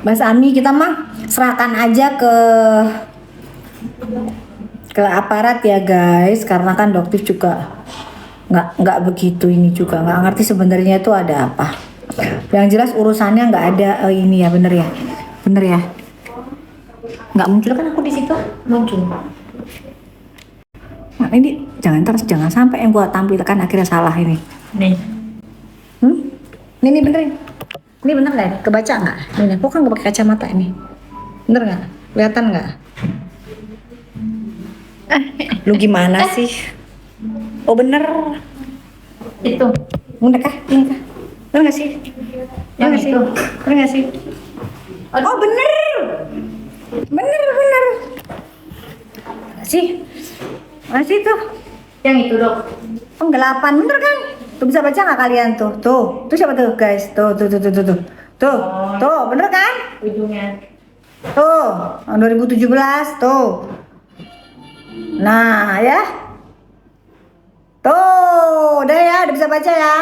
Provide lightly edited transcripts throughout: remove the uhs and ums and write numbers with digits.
Mas Ami, kita mah serahkan aja ke aparat ya guys, karena kan dokter juga nggak begitu ini juga nggak ngerti sebenarnya itu ada apa. Yang jelas urusannya nggak ada ini ya, bener ya, nggak muncul kan aku di situ muncul. Nah, ini jangan sampai yang gua tampilkan akhirnya salah ini. Nih. Ini benerin. Ini bener nggak? Kebaca nggak? Ini aku kan nggak pakai kacamata ini. Bener nggak? Kelihatan nggak? Lu gimana sih? Oh bener. Itu. Bener kah? Ini kah? Bener nggak sih? Bener nggak sih? itu. Bener nggak sih? Oh bener. Bener. Sih. Masih tuh. Yang itu, Dok. Penggelapan bener kan? Tuh bisa baca nggak kalian tuh? Tuh siapa tuh guys? Tuh. Tuh, bener kan? Ujungnya. Tuh, tahun 2017 tuh. Nah, ya. Tuh, udah ya, udah bisa baca ya.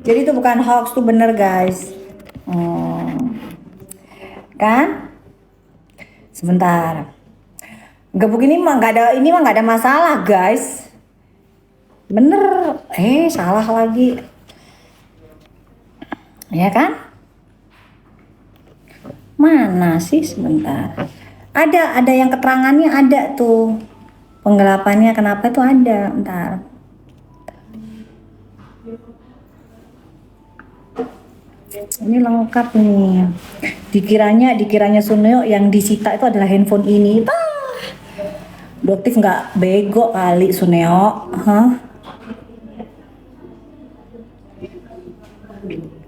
Jadi itu bukan hoax, tuh bener guys. Kan? Sebentar. Gebuk ini mah nggak ada masalah guys. Bener, salah lagi. Ya kan? Mana sih sebentar? Ada yang keterangannya ada tuh. Penggelapannya kenapa itu ada? Bentar. Ini lengkap nih. Dikiranya Suneo yang disita itu adalah handphone ini. Doktif nggak bego kali Suneo,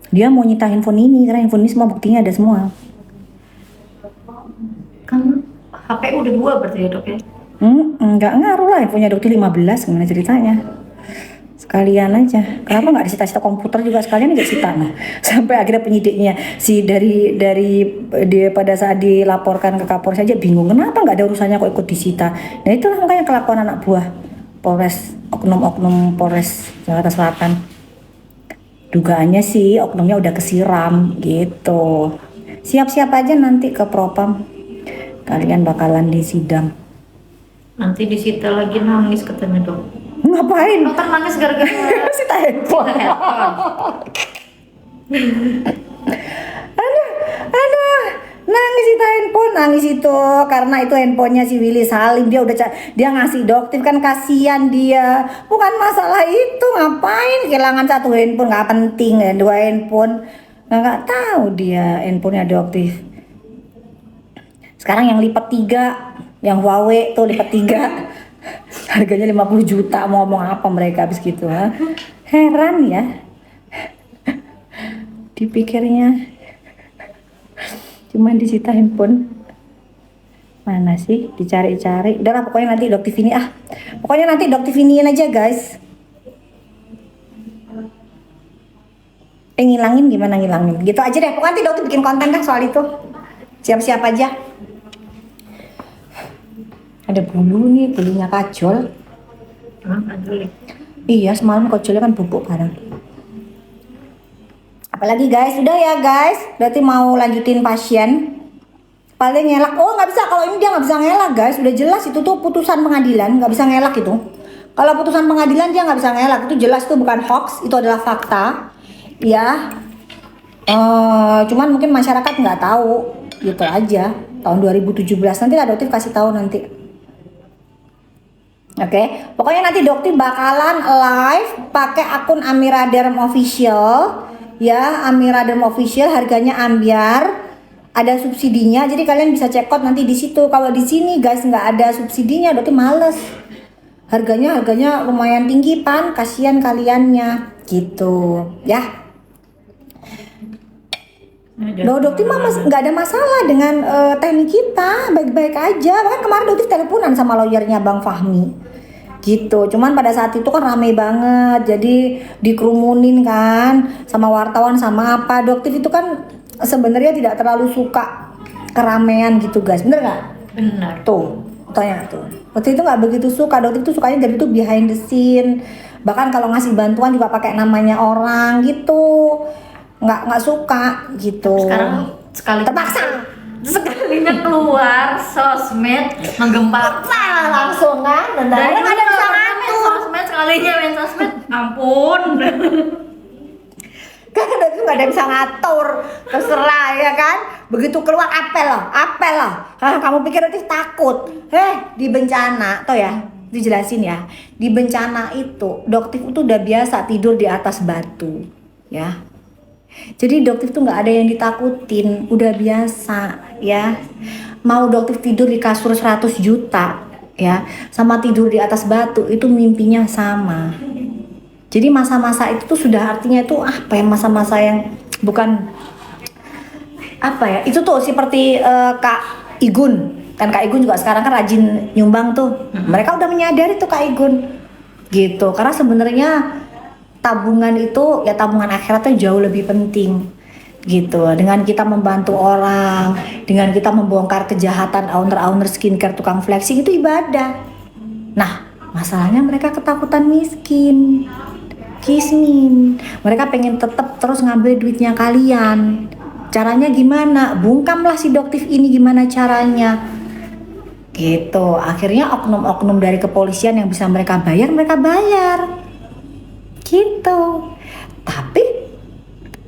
Dia mau nyita handphone ini karena handphone ini semua buktinya ada semua. Kan HP udah 2 berarti ya, Dok ya? Nggak ngaruh lah, handphonenya dokter 15, gimana ceritanya? Sekalian aja. Kenapa nggak disita-sita komputer juga sekalian aja sita? Nah, sampai akhirnya penyidiknya dia pada saat dilaporkan ke Kapolres saja bingung kenapa nggak ada urusannya kok ikut disita. Nah itulah makanya kelakuan anak buah Polres, oknum Polres Jakarta Selatan. Dugaannya sih oknumnya udah kesiram gitu. Siap-siap aja nanti ke Propam. Kalian bakalan disidang. Nanti disita lagi nangis katanya, Dok. Ngapain? Dokter nangis gara-gara Sita handphone. Aduh, nangis itu handphone, nangis itu karena itu handphonenya si Willy Salim. Dia ngasih dokter kan, kasihan dia. Bukan masalah itu, ngapain kehilangan satu handphone, nggak penting ya, 2 handphone. Nggak tahu dia handphonenya dokter. Sekarang yang lipat 3, yang Huawei tuh lipat 3. Harganya 50 juta, mau ngomong apa mereka habis gitu, ha? Heran ya. Dipikirnya cuman disita handphone. Mana sih? Dicari-cari. Udah lah, pokoknya nanti Dokter Vini Pokoknya nanti Dokter Viniin aja, guys. Ngilangin gimana ngilangin? Gitu aja deh. Pokoknya nanti Dokter bikin konten kan soal itu. Siap-siap aja. Ada bulu nih, bulunya kajol. Kajol. Iya, semalam kajolnya kan bubuk bareng. Apalagi guys, udah ya guys. Berarti mau lanjutin pasien. Paling ngelak. Oh nggak bisa, kalau ini dia nggak bisa ngelak guys. Udah jelas itu tuh putusan pengadilan, nggak bisa ngelak itu. Kalau putusan pengadilan dia nggak bisa ngelak. Itu jelas tuh bukan hoax, itu adalah fakta. Ya. Cuman mungkin masyarakat nggak tahu. Gitu aja. Tahun 2017 nanti lah Dokter kasih tahu nanti. Oke, pokoknya nanti Dokter bakalan live pakai akun Amira Derm Official, ya Amira Derm Official, harganya ambiar, ada subsidinya, jadi kalian bisa check out nanti di situ. Kalau di sini guys nggak ada subsidinya, Dokter males. Harganya lumayan tinggi pan, kasihan kaliannya, gitu, ya. Dokter mah nggak ada masalah dengan teknik kita, baik-baik aja. Bahkan kemarin Dokter teleponan sama lawyernya Bang Fahmi. Gitu, cuman pada saat itu kan rame banget, jadi dikerumunin kan sama wartawan sama apa. Dokter itu kan sebenarnya tidak terlalu suka keramaian gitu guys, bener nggak? Benar. Tuh, tanya tuh. Waktu itu nggak begitu suka, Dokter itu sukanya jadi tuh behind the scene. Bahkan kalau ngasih bantuan juga pakai namanya orang gitu. nggak suka gitu. Sekarang terpaksa sekalinya keluar sosmed menggempar langsung kan, dan dari nggak ada bisa main ngatur. sosmed, sekalinya main sosmed ampun. Kan udah tuh nggak ada yang bisa ngatur, terserah ya kan. Begitu keluar apel lah. Hah, kamu pikir nanti takut? Di bencana, toh ya, dijelasin ya. Di bencana itu, Doktif itu udah biasa tidur di atas batu, ya. Jadi Doktif tuh nggak ada yang ditakutin, udah biasa, ya. Mau Doktif tidur di kasur 100 juta, ya, sama tidur di atas batu itu mimpinya sama. Jadi masa-masa itu tuh sudah artinya itu apa ya, masa-masa yang bukan apa ya, itu tuh seperti Kak Igun, kan Kak Igun juga sekarang kan rajin nyumbang tuh. Mereka udah menyadari tuh Kak Igun gitu, karena sebenarnya tabungan itu ya, tabungan akhiratnya jauh lebih penting gitu. Dengan kita membantu orang, dengan kita membongkar kejahatan owner-owner skincare, tukang flexing, itu ibadah. Nah, masalahnya mereka ketakutan miskin, kismin. Mereka pengen tetap terus ngambil duitnya kalian. Caranya gimana? Bungkamlah si Doktif ini gimana caranya. Gitu. Akhirnya oknum-oknum dari kepolisian yang bisa mereka bayar. Gitu. Tapi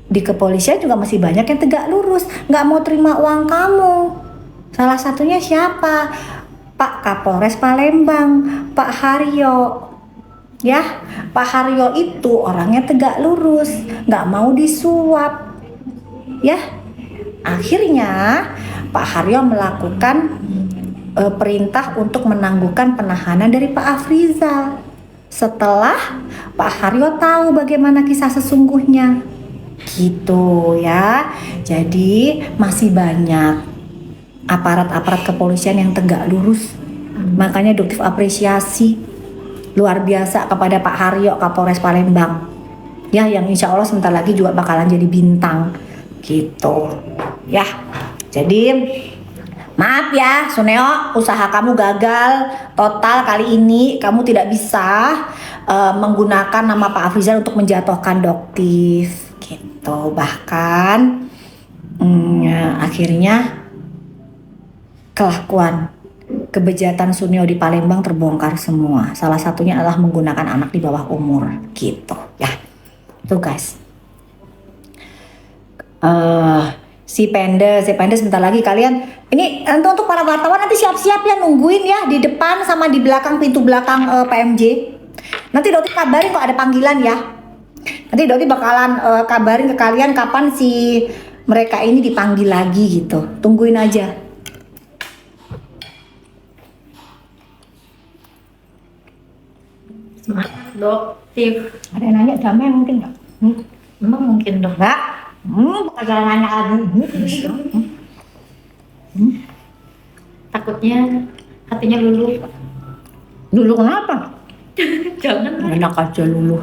di kepolisian juga masih banyak yang tegak lurus, nggak mau terima uang kamu. Salah satunya siapa? Pak Kapolres Palembang, Pak Haryo. Ya, Pak Haryo itu orangnya tegak lurus, nggak mau disuap. Ya, akhirnya Pak Haryo melakukan perintah untuk menangguhkan penahanan dari Pak Afrizal. Setelah Pak Haryo tahu bagaimana kisah sesungguhnya, gitu ya. Jadi masih banyak aparat-aparat kepolisian yang tegak lurus. Makanya Doktif apresiasi luar biasa kepada Pak Haryo, Kapolres Palembang, ya, yang insya Allah sebentar lagi juga bakalan jadi bintang gitu ya. Jadi maaf ya Suneo, usaha kamu gagal total kali ini. Kamu tidak bisa menggunakan nama Pak Afrizal untuk menjatuhkan Doktif gitu. Bahkan akhirnya kelakuan kebejatan Suneo di Palembang terbongkar semua. Salah satunya adalah menggunakan anak di bawah umur gitu ya. Tuh guys, si Pende sebentar lagi kalian ini, untuk para wartawan nanti siap-siap ya, nungguin ya di depan sama di belakang, pintu belakang PMJ. Nanti Doti kabarin kok ada panggilan ya. Nanti Doti bakalan kabarin ke kalian kapan si mereka ini dipanggil lagi gitu. Tungguin aja. Semangat Doktif. Ada yang nanya damai mungkin nggak? Emang mungkin dong. Enggak. Bukan nanya lagi. Takutnya hatinya luluh. Dulu kenapa? Jangan. Enak aja Lulu.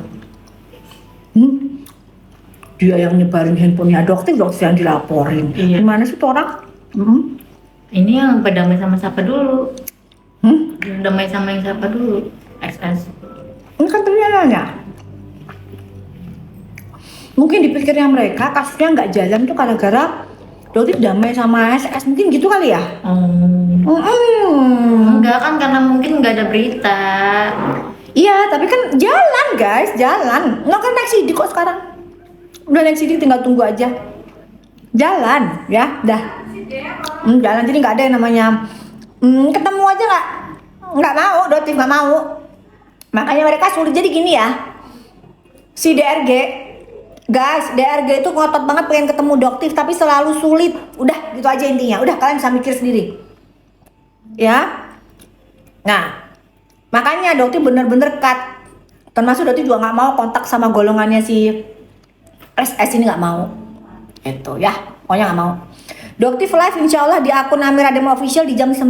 Dia yang nyebarin handphonenya Doktif yang dilaporin. Iya. Gimana sih tuh orang? Ini yang berdamai sama siapa dulu? Berdamai sama yang siapa dulu? XS. Ini kan tadi nanya. Mungkin dipikirnya mereka kasusnya nggak jalan tuh gara-gara Doktif damai sama SS, mungkin gitu kali ya? Enggak kan, karena mungkin nggak ada berita. Iya, tapi kan jalan guys, jalan. Nggak kan naik sidik kok sekarang. Udah naik sidik, tinggal tunggu aja. Jalan, ya, dah. Jalan, jadi nggak ada yang namanya ketemu aja nggak mau, Doktif nggak mau. Makanya mereka sulit. Jadi gini ya, si DRG, guys, DRG itu ngotot banget pengen ketemu Doktif, tapi selalu sulit. Udah, gitu aja intinya. Udah, kalian bisa mikir sendiri. Ya. Nah, makanya Doktif bener-bener cut. Termasuk Doktif juga nggak mau kontak sama golongannya si SS ini, nggak mau. Itu ya, pokoknya nggak mau. Doktif live insya Allah di akun Amira Demo Official di jam 9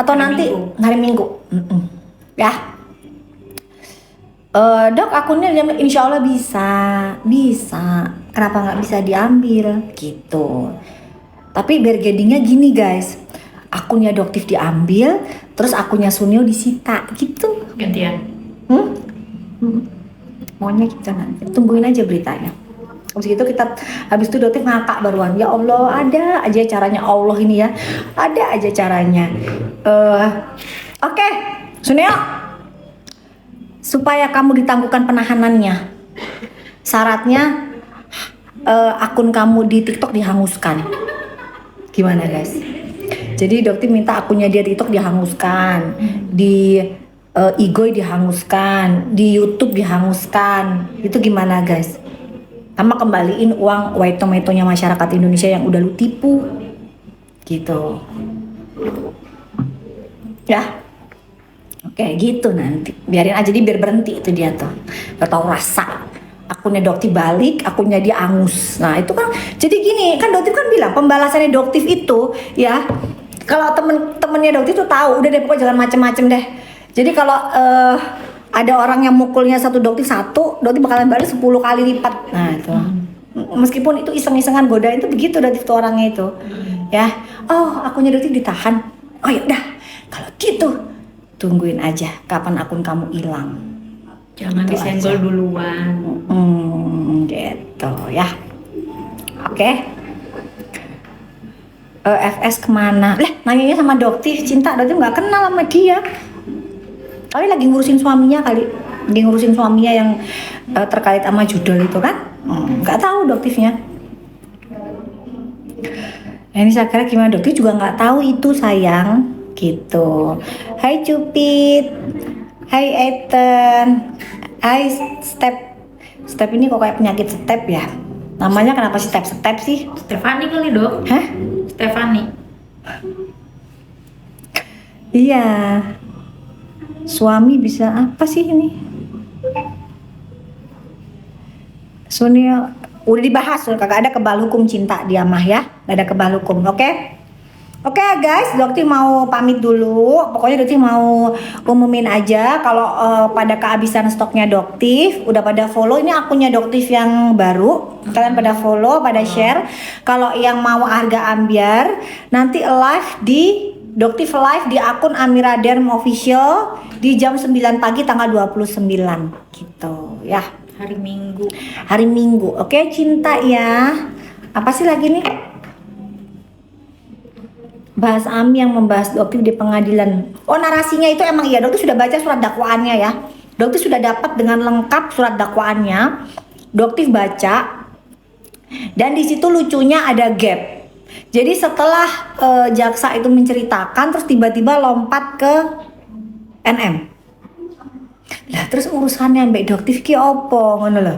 atau nanti hari Minggu. Ya. Dok, akunnya insya Allah bisa. Kenapa nggak bisa diambil gitu? Tapi bargainingnya gini guys, akunnya Doktif diambil, terus akunnya Sunio disita gitu. Gantian. Maunya gitu nanti. Tungguin aja beritanya. Habis itu dokter ngakak baruan. Ya Allah, ada aja caranya Allah ini ya. Ada aja caranya. Oke, Suneo. Supaya kamu ditangguhkan penahanannya. Syaratnya akun kamu di TikTok dihanguskan. Gimana, guys? Jadi dokter minta akunnya dia di TikTok dihanguskan, di Igoy dihanguskan, di YouTube dihanguskan. Itu gimana, guys? Sama kembaliin uang white tomato-nya masyarakat Indonesia yang udah lu tipu. Gitu. Ya. Oke, gitu nanti. Biarin aja dia biar berhenti itu dia tuh. Gak tau rasa. Akunnya Doktif balik, akunnya dia angus. Nah itu kan, jadi gini, kan Doktif kan bilang pembalasannya Doktif itu ya, kalau temen-temennya Doktif tuh tahu, udah deh pokoknya jangan macem-macem deh. Jadi kalau ada orang yang mukulnya Doktif bakalan balik 10 kali lipat. Nah itu, meskipun itu iseng-isengan godain itu begitu Doktif tuh orangnya itu, ya. Oh akunnya Doktif ditahan. Oh ya udah, kalau gitu tungguin aja kapan akun kamu hilang. Jangan Gitu disenggol aja. duluan. Gitu ya. Oke. FS kemana? Nanyanya sama Doktif, Cinta. Doktif nggak kenal sama dia. Kali lagi ngurusin suaminya kali. Lagi ngurusin suaminya yang terkait sama judul itu kan. Nggak tahu Doktifnya. Ini saya kira gimana, Doktif juga nggak tahu itu sayang. Gitu. Hai Cupid. Hai Ethan. Hai Step ini kok kayak penyakit step ya? Namanya kenapa step sih? Stefani kali dok? Hah? Stefani. Iya. Suami bisa apa sih ini? Sunil udah dibahas, kagak ada kebal hukum cinta dia mah ya, gak ada kebal hukum, oke? Oke guys, Dokti mau pamit dulu. Pokoknya Dokti mau umumin aja kalau pada kehabisan stoknya Doktif, udah pada follow ini akunnya Doktif yang baru. Kalian pada follow, pada share. Kalau yang mau harga ambiar, nanti live di Doktif live di akun Amira Derm Official di jam 9 pagi tanggal 29 gitu ya. Hari Minggu. Hari Minggu. Oke, cinta ya. Apa sih lagi nih? Bahas Ami yang membahas Doktif di pengadilan. Oh narasinya itu emang iya, Doktif sudah baca surat dakwaannya ya. Doktif sudah dapat dengan lengkap surat dakwaannya. Doktif baca. Dan di situ lucunya ada gap. Jadi setelah jaksa itu menceritakan, terus tiba-tiba lompat ke NM. Lah terus urusannya Mbak Doktif ki opo ngono lho.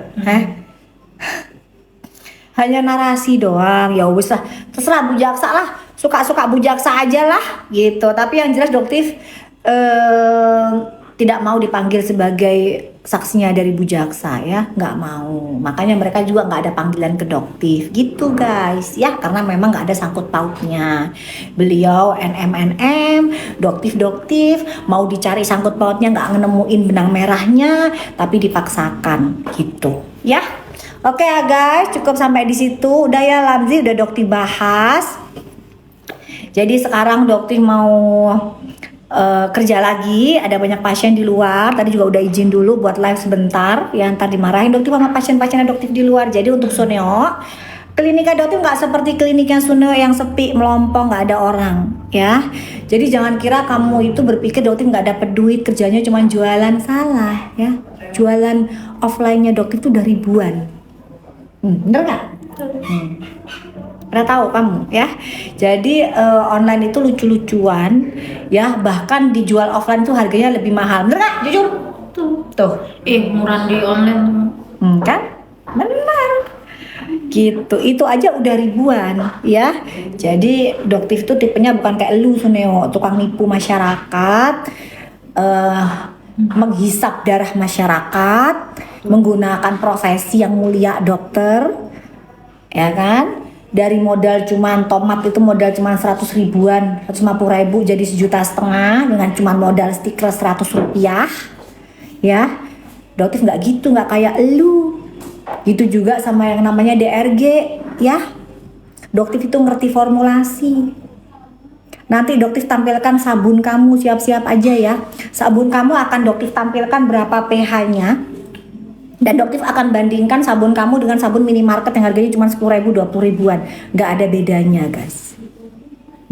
Hanya narasi doang. Ya wis lah, terserah Bu Jaksa lah. Suka-suka Bu Jaksa aja lah gitu. Tapi yang jelas Doktif tidak mau dipanggil sebagai saksinya dari Bu Jaksa ya, nggak mau. Makanya mereka juga nggak ada panggilan ke Doktif gitu guys ya, karena memang nggak ada sangkut pautnya. Beliau NM Doktif mau dicari sangkut pautnya nggak nemuin benang merahnya, tapi dipaksakan gitu ya. Oke ya guys, cukup sampai di situ. Udah ya Lamzi, udah Doktif bahas. Jadi sekarang Doktif mau kerja lagi, ada banyak pasien di luar. Tadi juga udah izin dulu buat live sebentar, ya ntar dimarahin Doktif sama pasien-pasien Doktif di luar. Jadi untuk Suneo, kliniknya Doktif nggak seperti kliniknya Suneo yang sepi, melompong, nggak ada orang, ya. Jadi jangan kira kamu itu berpikir Doktif nggak dapat duit, kerjanya cuma jualan, salah, ya. Jualan offline-nya Doktif itu udah ribuan, bener nggak? Pernah tahu kamu ya? Jadi online itu lucu-lucuan ya, bahkan dijual offline tuh harganya lebih mahal. Bener nggak? Jujur? Tuh. Murah di online. Kan? Benar. Gitu. Itu aja udah ribuan ya. Jadi Doktif itu tipenya bukan kayak lu Suneo, tukang nipu masyarakat, menghisap darah masyarakat, menggunakan profesi yang mulia dokter, ya kan? Dari modal cuman tomat itu modal cuman 100 ribuan, 150 ribu jadi 1,5 juta dengan cuman modal stiker 100 rupiah ya. Doktif nggak gitu, nggak kayak elu gitu juga sama yang namanya DRG ya. Doktif itu ngerti formulasi. Nanti Doktif tampilkan sabun kamu, siap-siap aja ya. Sabun kamu akan Doktif tampilkan berapa pH nya Dan Doktif akan bandingkan sabun kamu dengan sabun minimarket yang harganya cuma 10.000, 20.000-an. Nggak ada bedanya guys.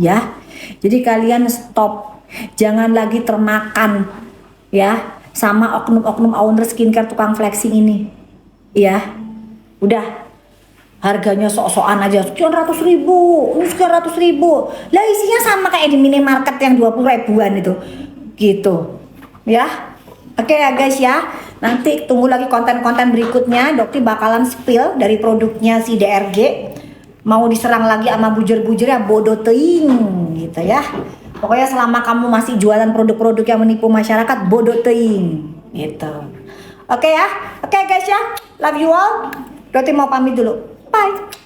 Ya, jadi kalian stop. Jangan lagi termakan ya sama oknum-oknum owner skincare tukang flexing ini. Ya, udah. Harganya sok-sokan aja, sekian ratus ribu, ini sekian ratus ribu. Lah isinya sama kayak di minimarket yang 20.000-an itu. Gitu. Ya. Oke ya guys ya. Nanti tunggu lagi konten-konten berikutnya. Dokti bakalan spill dari produknya si DRG. Mau diserang lagi sama bujur-bujur ya bodoh teing gitu ya. Pokoknya selama kamu masih jualan produk-produk yang menipu masyarakat, bodoh teing gitu. Oke ya. Oke guys ya. Love you all. Dokti mau pamit dulu. Bye.